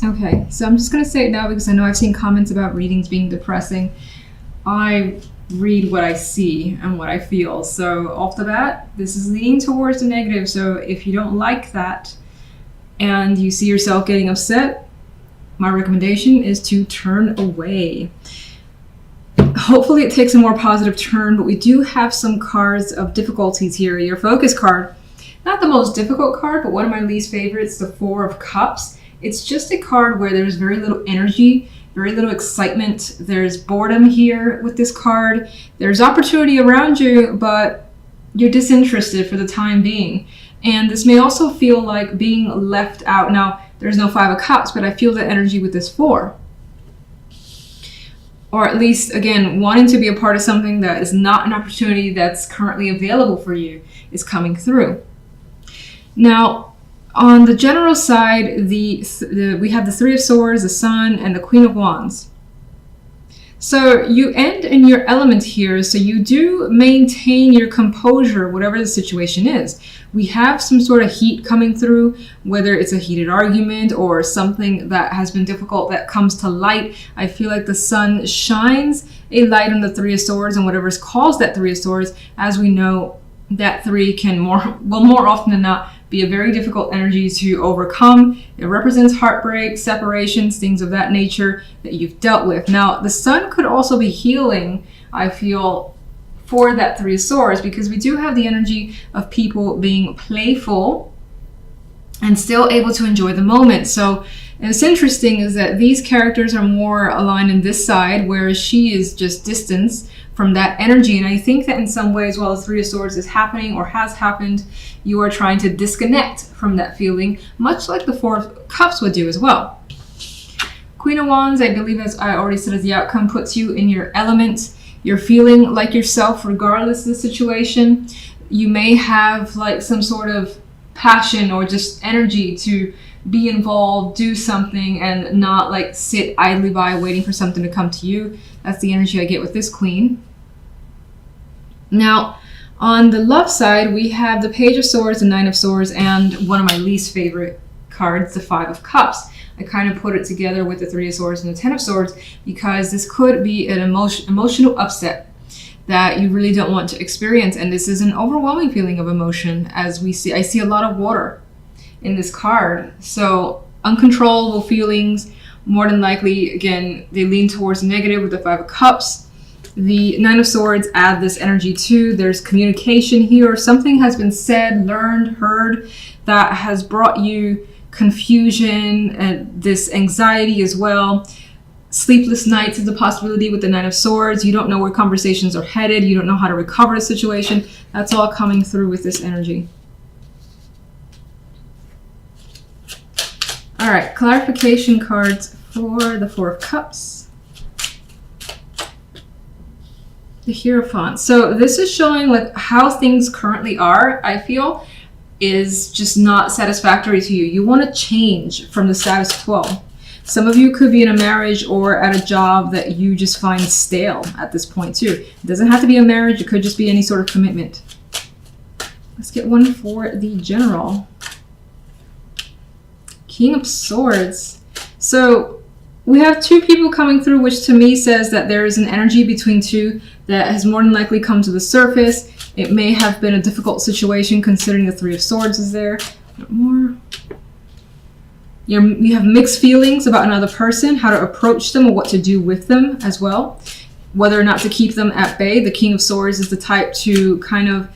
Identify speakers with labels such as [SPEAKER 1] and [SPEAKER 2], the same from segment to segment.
[SPEAKER 1] Okay, so I'm just going to say it now because I know I've seen comments about readings being depressing. I read what I see and what I feel. So off the bat, this is leaning towards the negative. So if you don't like that and you see yourself getting upset, my recommendation is to turn away. Hopefully it takes a more positive turn, but we do have some cards of difficulties here. Your focus card, not the most difficult card, but one of my least favorites, the Four of Cups. It's just a card where there's very little energy, very little excitement. There's boredom here with this card. There's opportunity around you, but you're disinterested for the time being. And this may also feel like being left out. Now, there's no Five of Cups, but I feel the energy with this Four. Or at least, again, wanting to be a part of something that is not an opportunity that's currently available for you is coming through. Now, on the general side, we have the Three of Swords, the Sun, and the Queen of Wands. So you end in your element here, so you do maintain your composure, whatever the situation is. We have some sort of heat coming through, whether it's a heated argument or something that has been difficult that comes to light. I feel like the Sun shines a light on the Three of Swords, and whatever's caused that Three of Swords, as we know, that three can more often than not be a very difficult energy to overcome. It represents heartbreak, separations, things of that nature that you've dealt with. Now, the Sun could also be healing, I feel, for that Three of Swords, because we do have the energy of people being playful and still able to enjoy the moment. So it's interesting is that these characters are more aligned in this side, whereas she is just distance from that energy. And I think that in some ways, while the Three of Swords is happening or has happened, you are trying to disconnect from that feeling, much like the Four of Cups would do as well. Queen of Wands, I believe, as I already said, as the outcome, puts you in your element. You're feeling like yourself regardless of the situation. You may have like some sort of passion or just energy to be involved, do something, and not like sit idly by waiting for something to come to you. That's the energy I get with this Queen. Now, on the love side, we have the Page of Swords, the Nine of Swords, and one of my least favorite cards, the Five of Cups. I kind of put it together with the Three of Swords and the Ten of Swords because this could be an emotional upset that you really don't want to experience. And this is an overwhelming feeling of emotion, as we see. I see a lot of water in this card. So uncontrollable feelings, more than likely, again, they lean towards negative with the Five of Cups. The Nine of Swords add this energy too. There's communication here. Something has been said, learned, heard that has brought you confusion and this anxiety as well. Sleepless nights is a possibility with the Nine of Swords. You don't know where conversations are headed. You don't know how to recover the situation. That's all coming through with this energy. All right, clarification cards for the Four of Cups. The Hierophant. So this is showing like how things currently are, I feel, is just not satisfactory to you. You want to change from the status quo. Some of you could be in a marriage or at a job that you just find stale at this point too. It doesn't have to be a marriage. It could just be any sort of commitment. Let's get one for the General. King of Swords. So we have two people coming through, which to me says that there is an energy between two that has more than likely come to the surface. It may have been a difficult situation considering the Three of Swords is there. More. You have mixed feelings about another person, how to approach them or what to do with them as well. Whether or not to keep them at bay. The King of Swords is the type to kind of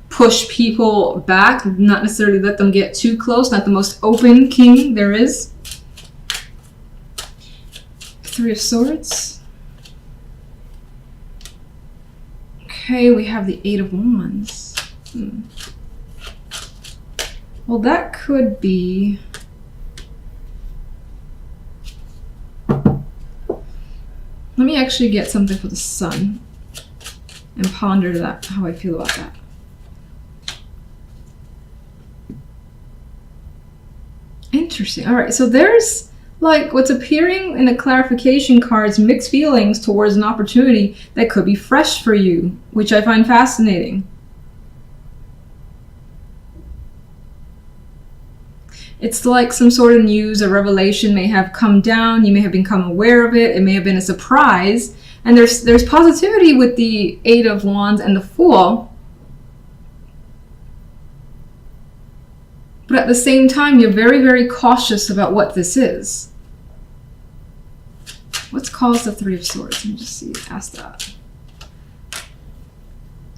[SPEAKER 1] push people back, not necessarily let them get too close. Not the most open king there is. Three of Swords. Okay, we have the Eight of Wands. Well, that could be... Let me actually get something for the Sun and ponder that, how I feel about that. Interesting. All right, so there's like what's appearing in the clarification cards, mixed feelings towards an opportunity that could be fresh for you, which I find fascinating. It's like some sort of news or revelation may have come down. You may have become aware of it. It may have been a surprise. And there's positivity with the Eight of Wands and the Fool. But at the same time, you're very, very cautious about what this is. What's caused the Three of Swords? Let me just see, ask that.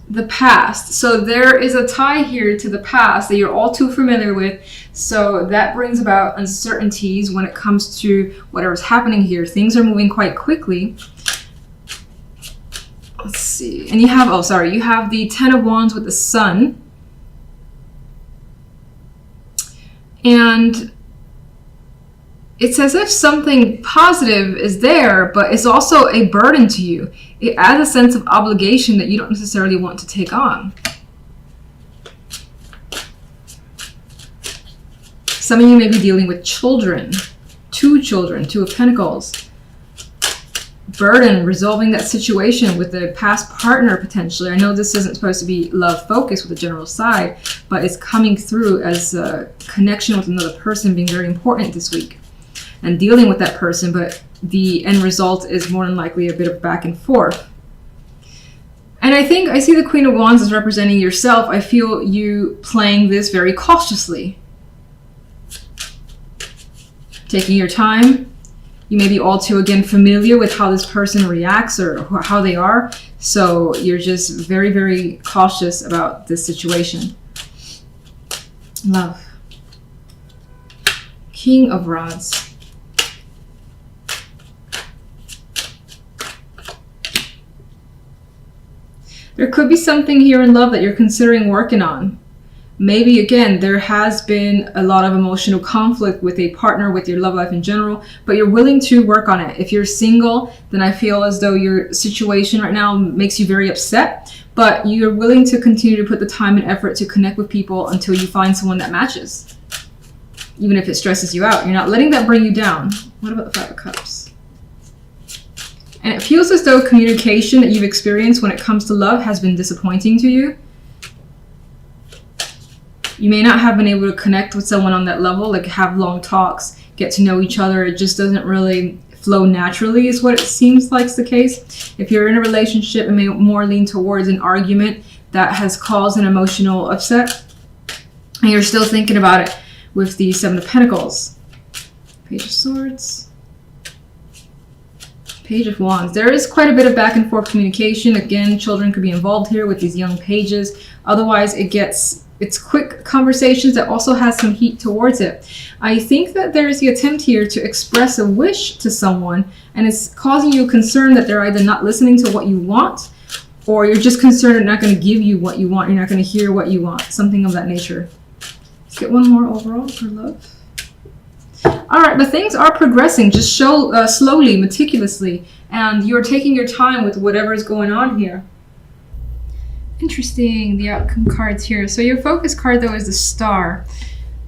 [SPEAKER 1] The past. So there is a tie here to the past that you're all too familiar with. So that brings about uncertainties when it comes to whatever's happening here. Things are moving quite quickly. Let's see. And you have, you have the Ten of Wands with the Sun. And it's as if something positive is there, but it's also a burden to you. It adds a sense of obligation that you don't necessarily want to take on. Some of you may be dealing with children, Two of Pentacles. Burden, resolving that situation with a past partner potentially. I know this isn't supposed to be love focused with the general side, but it's coming through as a connection with another person being very important this week. And dealing with that person, but the end result is more than likely a bit of back and forth. And I see the Queen of Wands as representing yourself. I feel you playing this very cautiously. Taking your time. You may be all too, again, familiar with how this person reacts or how they are. So you're just very, very cautious about this situation. Love. King of Rods. There could be something here in love that you're considering working on. Maybe, again, there has been a lot of emotional conflict with a partner, with your love life in general, but you're willing to work on it. If you're single, then I feel as though your situation right now makes you very upset, but you're willing to continue to put the time and effort to connect with people until you find someone that matches. Even if it stresses you out, you're not letting that bring you down. What about the Five of Cups? And it feels as though communication that you've experienced when it comes to love has been disappointing to you. You may not have been able to connect with someone on that level, like have long talks, get to know each other. It just doesn't really flow naturally is what it seems like is the case. If you're in a relationship, it may more lean towards an argument that has caused an emotional upset. And you're still thinking about it with the Seven of Pentacles. Page of Swords. Page of Wands. There is quite a bit of back and forth communication. Again, children could be involved here with these young pages. Otherwise, it's quick conversations that also has some heat towards it. I think that there is the attempt here to express a wish to someone, and it's causing you concern that they're either not listening to what you want, or you're just concerned they're not going to give you what you want. You're not going to hear what you want. Something of that nature. Let's get one more overall for love. All right, but things are progressing. Just slowly, meticulously, and you're taking your time with whatever is going on here. Interesting, the outcome cards here. So your focus card, though, is the Star.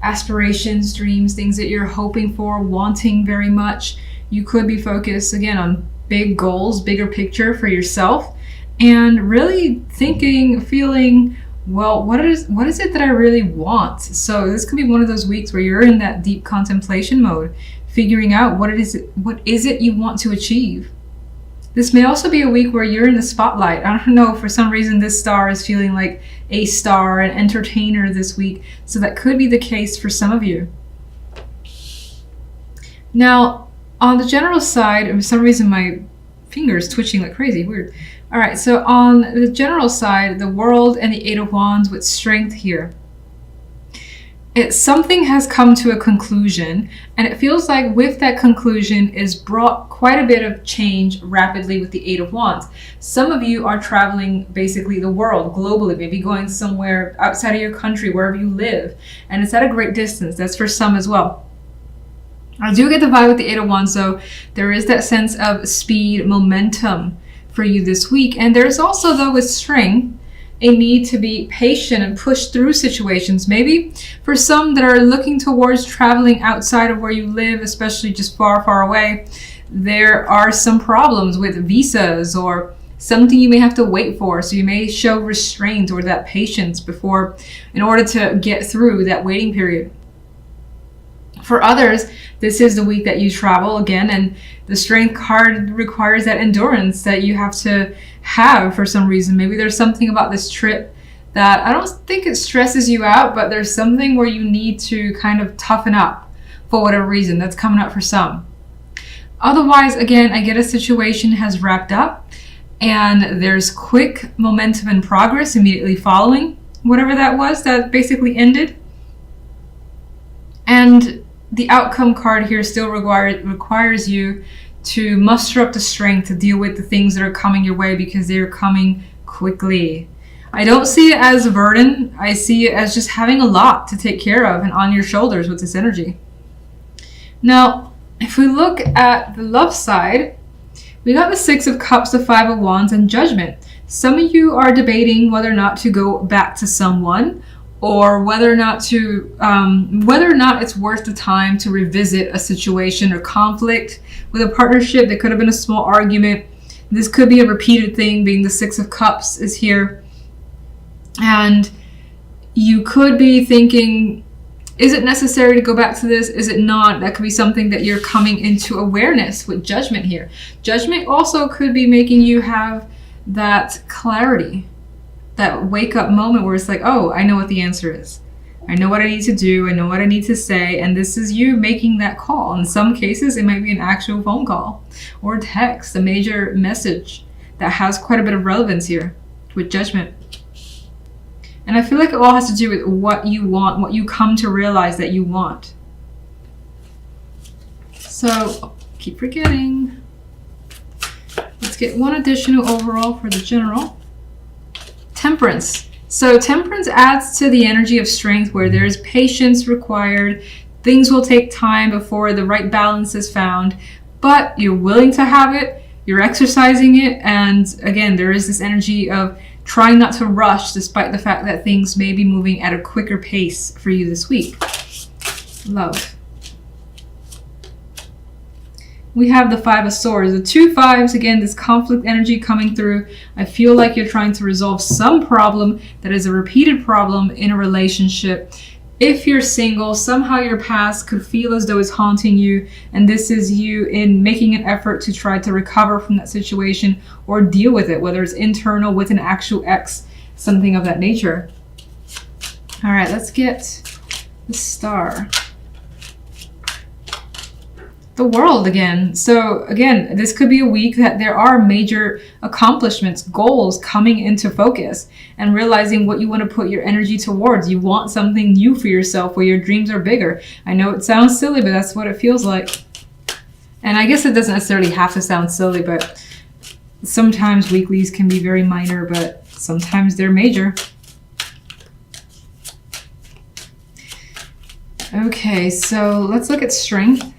[SPEAKER 1] Aspirations, dreams, things that you're hoping for, wanting very much. You could be focused, again, on big goals, bigger picture for yourself, and really thinking, feeling, well, what is it that I really want? So this could be one of those weeks where you're in that deep contemplation mode, figuring out what is it you want to achieve. This may also be a week where you're in the spotlight. I don't know, for some reason this star is feeling like a star, an entertainer this week. So that could be the case for some of you. Now, on the general side, and for some reason my finger is twitching like crazy, weird. All right, so on the general side, the World and the Eight of Wands with Strength here. Something has come to a conclusion, and it feels like with that conclusion is brought quite a bit of change rapidly with the Eight of Wands. Some of you are traveling basically the world globally, maybe going somewhere outside of your country, wherever you live, and it's at a great distance. That's for some as well. I do get the vibe with the Eight of Wands, so there is that sense of speed, momentum for you this week. And there's also, though, with Strength, a need to be patient and push through situations. Maybe for some that are looking towards traveling outside of where you live, especially just far, far away, there are some problems with visas or something you may have to wait for. So you may show restraint or that patience in order to get through that waiting period. For others, this is the week that you travel again, and the strength card requires that endurance that you have to have for some reason. Maybe there's something about this trip that I don't think it stresses you out, but there's something where you need to kind of toughen up for whatever reason. That's coming up for some. Otherwise, again, I get a situation has wrapped up and there's quick momentum and progress immediately following whatever that was that basically ended. And the outcome card here still requires you to muster up the strength to deal with the things that are coming your way, because they're coming quickly. I don't see it as a burden. I see it as just having a lot to take care of and on your shoulders with this energy. Now, if we look at the love side, we got the Six of Cups, the Five of Wands, and Judgment. Some of you are debating whether or not to go back to someone, or whether or not it's worth the time to revisit a situation or conflict with a partnership. That could have been a small argument. This could be a repeated thing, being the Six of Cups is here. And you could be thinking, is it necessary to go back to this? Is it not? That could be something that you're coming into awareness with Judgment here. Judgment also could be making you have that clarity, that wake up moment where it's like, oh, I know what the answer is. I know what I need to do. I know what I need to say. And this is you making that call. In some cases, it might be an actual phone call or text, a major message that has quite a bit of relevance here with Judgment. And I feel like it all has to do with what you want, what you come to realize that you want. So, keep forgetting. Let's get one additional overall for the general. Temperance. So Temperance adds to the energy of strength, where there's patience required. Things will take time before the right balance is found, but you're willing to have it, you're exercising it, and again, there is this energy of trying not to rush, despite the fact that things may be moving at a quicker pace for you this week. Love. We have the Five of Swords. The two fives, again, this conflict energy coming through. I feel like you're trying to resolve some problem that is a repeated problem in a relationship. If you're single, somehow your past could feel as though it's haunting you, and this is you in making an effort to try to recover from that situation or deal with it, whether it's internal with an actual ex, something of that nature. All right, let's get the Star. The World again. So again, this could be a week that there are major accomplishments, goals coming into focus, and realizing what you want to put your energy towards. You want something new for yourself where your dreams are bigger. I know it sounds silly, but that's what it feels like. And I guess it doesn't necessarily have to sound silly, but sometimes weeklies can be very minor, but sometimes they're major. Okay, so let's look at strength.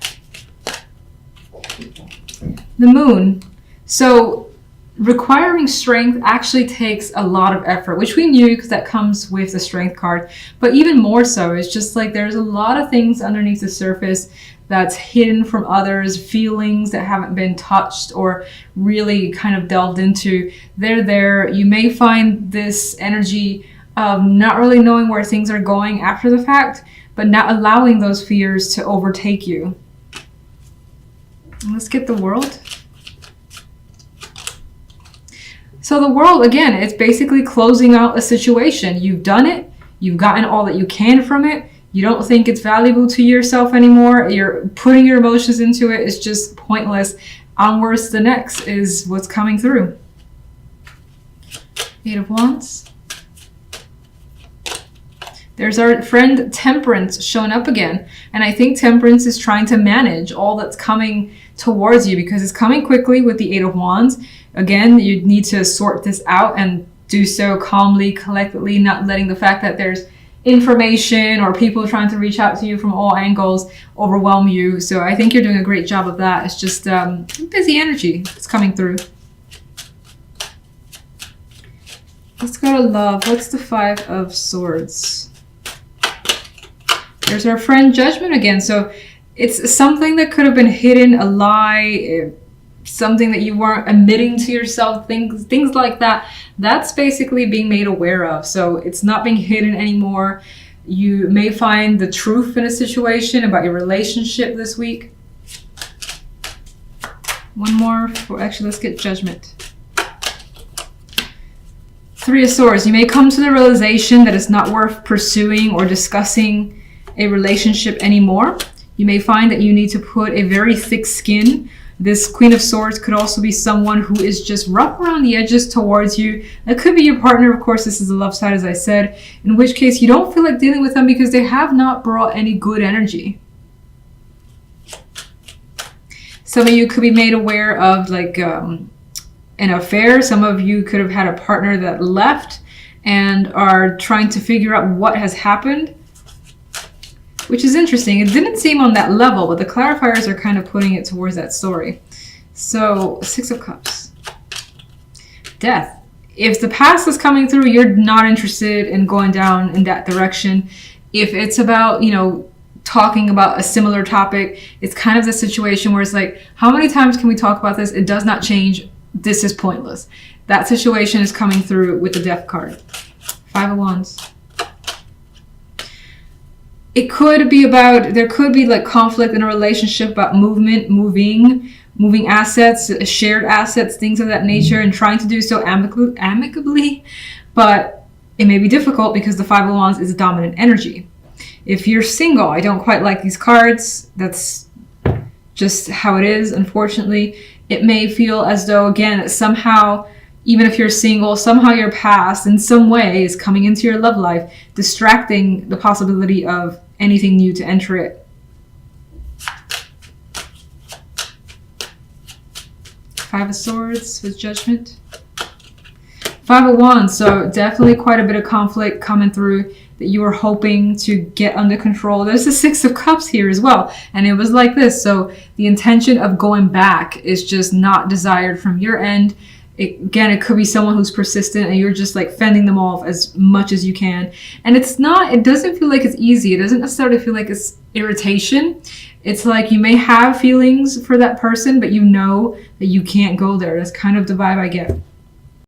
[SPEAKER 1] The Moon. So requiring strength actually takes a lot of effort, which we knew because that comes with the Strength card. But even more so, it's just like there's a lot of things underneath the surface that's hidden from others, feelings that haven't been touched or really kind of delved into. They're there. You may find this energy of not really knowing where things are going after the fact, but not allowing those fears to overtake you. Let's get the World. So the World, again, it's basically closing out a situation. You've done it. You've gotten all that you can from it. You don't think it's valuable to yourself anymore. You're putting your emotions into it. It's just pointless. Onwards to the next is what's coming through. Eight of Wands. There's our friend Temperance showing up again. And I think Temperance is trying to manage all that's coming towards you because it's coming quickly with the Eight of Wands. Again, you need to sort this out and do so calmly, collectively, not letting the fact that there's information or people trying to reach out to you from all angles overwhelm you. So I think you're doing a great job of that. It's just busy energy that's coming through. Let's go to love. What's the Five of Swords? There's our friend Judgment again. So it's something that could have been hidden, a lie, something that you weren't admitting to yourself, things like that. That's basically being made aware of. So it's not being hidden anymore. You may find the truth in a situation about your relationship this week. One more. Actually, let's get Judgment. Three of Swords. You may come to the realization that it's not worth pursuing or discussing a relationship anymore. You may find that you need to put a very thick skin. This Queen of Swords could also be someone who is just rough around the edges towards you. That could be your partner. Of course, this is the love side, as I said, in which case you don't feel like dealing with them because they have not brought any good energy. Some of you could be made aware of like an affair. Some of you could have had a partner that left and are trying to figure out what has happened, which is interesting. It didn't seem on that level, but the clarifiers are kind of putting it towards that story. So, Six of Cups. Death. If the past is coming through, you're not interested in going down in that direction. If it's about, you know, talking about a similar topic, it's kind of the situation where it's like, how many times can we talk about this? It does not change. This is pointless. That situation is coming through with the Death card. Five of Wands. It could be about, there could be like conflict in a relationship about movement, moving assets, shared assets, things of that nature, and trying to do so amicably, but it may be difficult because the Five of Wands is a dominant energy. If you're single, I don't quite like these cards. That's just how it is, unfortunately. It may feel as though, again, somehow, even if you're single, somehow your past in some way is coming into your love life, distracting the possibility of anything new to enter it. Five of Swords with Judgment. Five of Wands, so definitely quite a bit of conflict coming through that you were hoping to get under control. There's the Six of Cups here as well, and it was like this. So the intention of going back is just not desired from your end. Again, it could be someone who's persistent and you're just like fending them off as much as you can. And it doesn't feel like it's easy. It doesn't necessarily feel like it's irritation. It's like you may have feelings for that person, but you know that you can't go there. That's kind of the vibe I get.